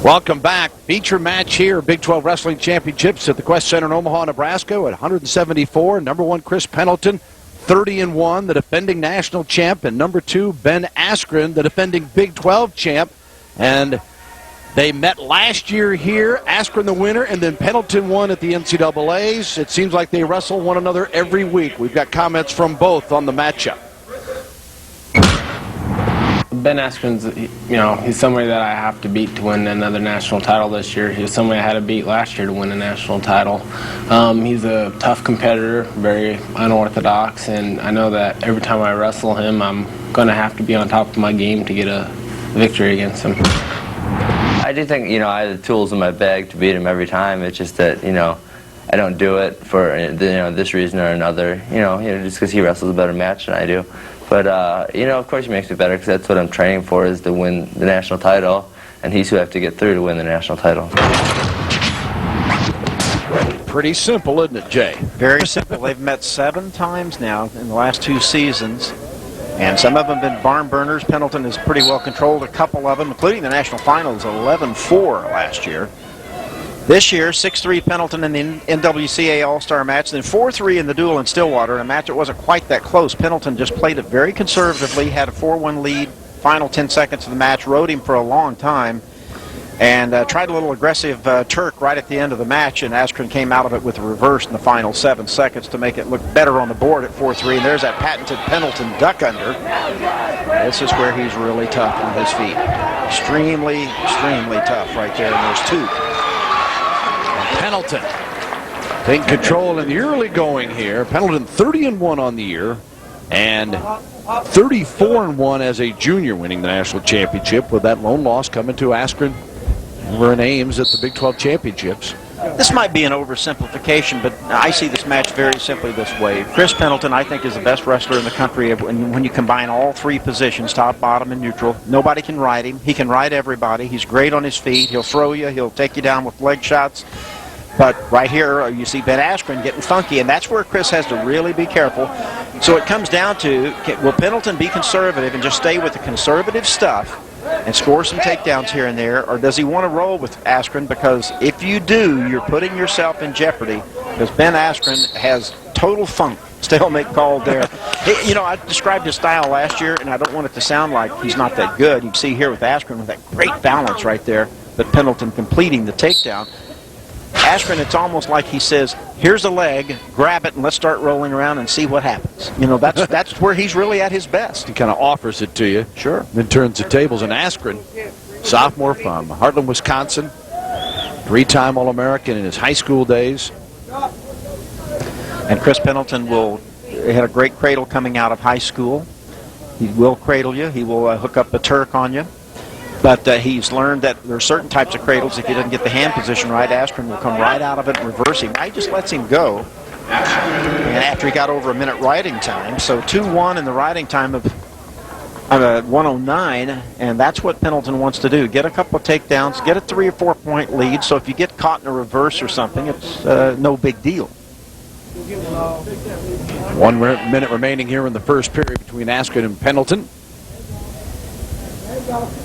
Welcome back. Feature match here, Big 12 Wrestling Championships at the Quest Center in Omaha, Nebraska at 174. Number 1, Chris Pendleton, 30-1, the defending national champ, and number 2, Ben Askren, the defending Big 12 champ. And they met last year here, Askren the winner, and then Pendleton won at the NCAAs. It seems like they wrestle one another every week. We've got comments from both on the matchup. Ben Askren's, he's somebody that I have to beat to win another national title this year. He was somebody I had to beat last year to win a national title. He's a tough competitor, very unorthodox, and I know that every time I wrestle him, I'm going to have to be on top of my game to get a victory against him. I do think, I have the tools in my bag to beat him every time. It's just that, I don't do it for, this reason or another, just because he wrestles a better match than I do. But, of course he makes me better because that's what I'm training for, is to win the national title, and he's who I have to get through to win the national title. Pretty simple, isn't it, Jay? Very simple. They've met 7 times now in the last 2 seasons, and some of them have been barn burners. Pendleton has pretty well controlled a couple of them, including the national finals, 11-4 last year. This year, 6-3 Pendleton in the NWCA All-Star match, then 4-3 in the duel in Stillwater, in a match that wasn't quite that close. Pendleton just played it very conservatively, had a 4-1 lead, final 10 seconds of the match, rode him for a long time, and tried a little aggressive Turk right at the end of the match, and Askren came out of it with a reverse in the final 7 seconds to make it look better on the board at 4-3, and there's that patented Pendleton duck under. This is where he's really tough on his feet. Extremely, extremely tough right there, and there's 2. Pendleton taking control in the early going here. Pendleton 30-1 on the year and 34-1 as a junior, winning the national championship, with that lone loss coming to Askren over in Ames at the Big 12 championships. This might be an oversimplification, but I see this match very simply this way. Chris Pendleton, I think, is the best wrestler in the country when you combine all 3 positions, top, bottom, and neutral. Nobody can ride him. He can ride everybody. He's great on his feet. He'll throw you. He'll take you down with leg shots. But right here, you see Ben Askren getting funky, and that's where Chris has to really be careful. So it comes down to, will Pendleton be conservative and just stay with the conservative stuff and score some takedowns here and there, or does he want to roll with Askren? Because if you do, you're putting yourself in jeopardy, because Ben Askren has total funk. Stalemate called there. I described his style last year, and I don't want it to sound like he's not that good. You can see here with Askren with that great balance right there, but Pendleton completing the takedown. Askren, it's almost like he says, here's a leg, grab it, and let's start rolling around and see what happens. That's where he's really at his best. He kind of offers it to you. Sure. Then turns the tables. And Askren, sophomore from Heartland, Wisconsin, 3-time All-American in his high school days. And Chris Pendleton had a great cradle coming out of high school. He will cradle you. He will hook up a Turk on you. But he's learned that there are certain types of cradles, if he doesn't get the hand position right, Askren will come right out of it and reverse him. He just lets him go. And after he got over a minute riding time, so 2-1 in the riding time of 1:09, and that's what Pendleton wants to do. Get a couple of takedowns, get a 3 or 4 point lead, so if you get caught in a reverse or something, it's no big deal. 1 minute remaining here in the first period between Askren and Pendleton.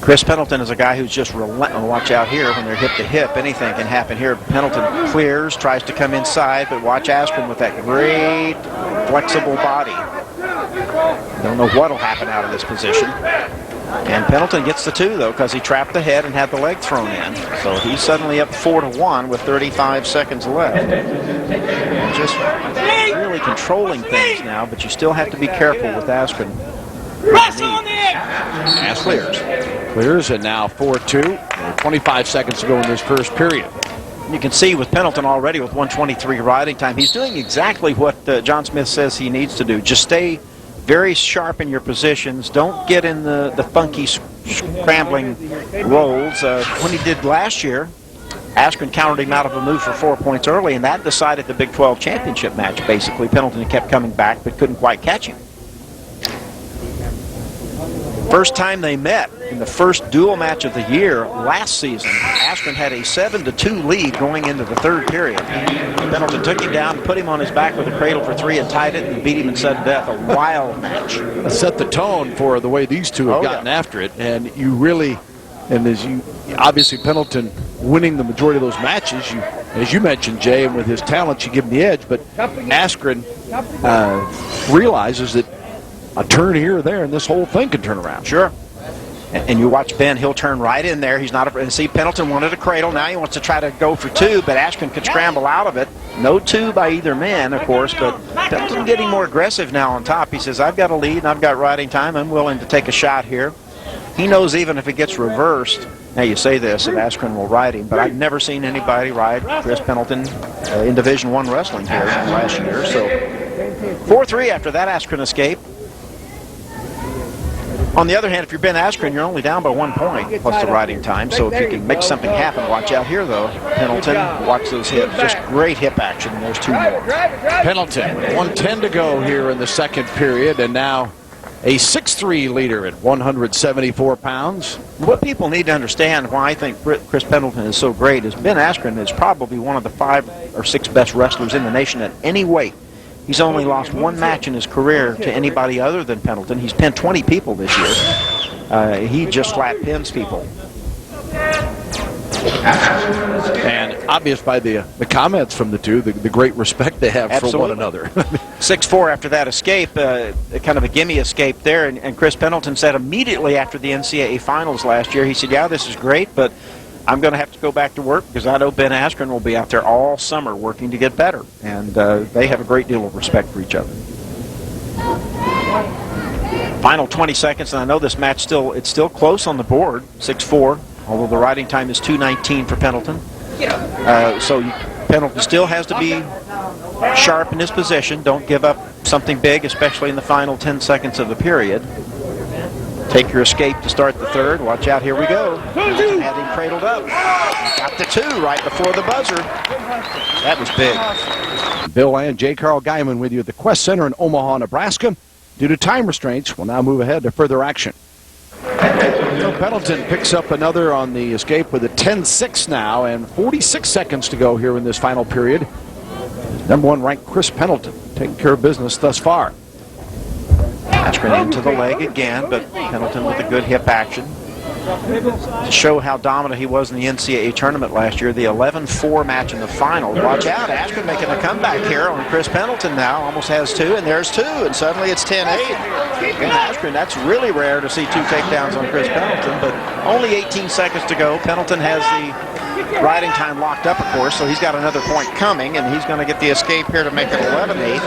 Chris Pendleton is a guy who's just relentless. Watch out here when they're hip to hip. Anything can happen here. Pendleton clears, tries to come inside, but watch Askren with that great flexible body. Don't know what will happen out of this position. And Pendleton gets the 2, though, because he trapped the head and had the leg thrown in. So he's suddenly up 4-1 with 35 seconds left. Just really controlling things now, but you still have to be careful with Askren. Clears, and now 4-2. 25 seconds to go in this first period. You can see with Pendleton already with 1:23 riding time, he's doing exactly what John Smith says he needs to do. Just stay very sharp in your positions. Don't get in the funky scrambling rolls. When he did last year, Askren countered him out of a move for 4 points early, and that decided the Big 12 championship match, basically. Pendleton kept coming back but couldn't quite catch him. First time they met in the first dual match of the year last season, Askren had a 7-2 lead going into the 3rd period. Pendleton took him down, put him on his back with a cradle for 3 and tied it and beat him in sudden death. A wild match. Set the tone for the way these two have gotten after it, and you really And obviously Pendleton winning the majority of those matches, as you mentioned, Jay, and with his talent, you give him the edge. But Askren realizes that a turn here or there, and this whole thing can turn around. Sure. And you watch Ben, he'll turn right in there. He's not and see, Pendleton wanted a cradle. Now he wants to try to go for two, but Askren could scramble out of it. No two by either man, of course, but Pendleton getting more aggressive now on top. He says, I've got a lead and I've got riding time. I'm willing to take a shot here. He knows even if it gets reversed, now you say this, that Askren will ride him, but I've never seen anybody ride Chris Pendleton in Division I wrestling here last year. So 4-3 after that Askren escape. On the other hand, if you're Ben Askren, you're only down by 1 point plus the riding time. So if you can make something happen, watch out here, though. Pendleton, watch those hips. Just great hip action. There's two more. Pendleton, 1:10 to go here in the second period, and now a 6'3" leader at 174 pounds. What people need to understand why I think Chris Pendleton is so great is Ben Askren is probably one of the 5 or 6 best wrestlers in the nation at any weight. He's only lost 1 match in his career to anybody other than Pendleton. He's pinned 20 people this year. He just flat pins people. And obvious by the comments from the two, the great respect they have for one another. 6-4 after that escape, kind of a gimme escape there. And Chris Pendleton said immediately after the NCAA finals last year, he said, yeah, this is great, but I'm going to have to go back to work because I know Ben Askren will be out there all summer working to get better. And they have a great deal of respect for each other. Final 20 seconds, and I know this match it's still close on the board, 6-4, although the riding time is 2:19 for Pendleton. So Pendleton still has to be sharp in his position. Don't give up something big, especially in the final 10 seconds of the period. Take your escape to start the third. Watch out, here we go. Pendleton had him cradled up. Got the 2 right before the buzzer. That was big. Bill and J. Carl Guyman with you at the Quest Center in Omaha, Nebraska. Due to time restraints, we'll now move ahead to further action. Pendleton picks up another on the escape with a 10-6 now, and 46 seconds to go here in this final period. Number 1 ranked Chris Pendleton taking care of business thus far. Askren into the leg again, but Pendleton with a good hip action. To show how dominant he was in the NCAA tournament last year, the 11-4 match in the final. Watch out, Askren making a comeback here on Chris Pendleton now. Almost has 2, and there's 2, and suddenly it's 10-8. And Askren, that's really rare to see 2 takedowns on Chris Pendleton, but only 18 seconds to go. Pendleton has the riding time locked up, of course, so he's got another point coming, and he's going to get the escape here to make it 11-8.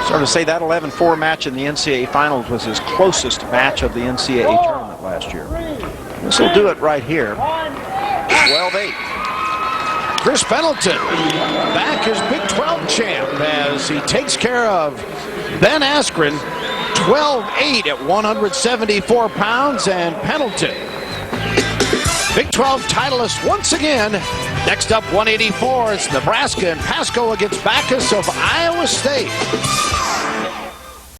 Sort of say that 11-4 match in the NCAA finals was his closest match of the NCAA tournament last year. This will do it right here. 12-8. Chris Pendleton back as Big 12 champ as he takes care of Ben Askren. 12-8 at 174 pounds, and Pendleton, Big 12 titleist once again. Next up, 184, it's Nebraska and Pasco against Backus of Iowa State.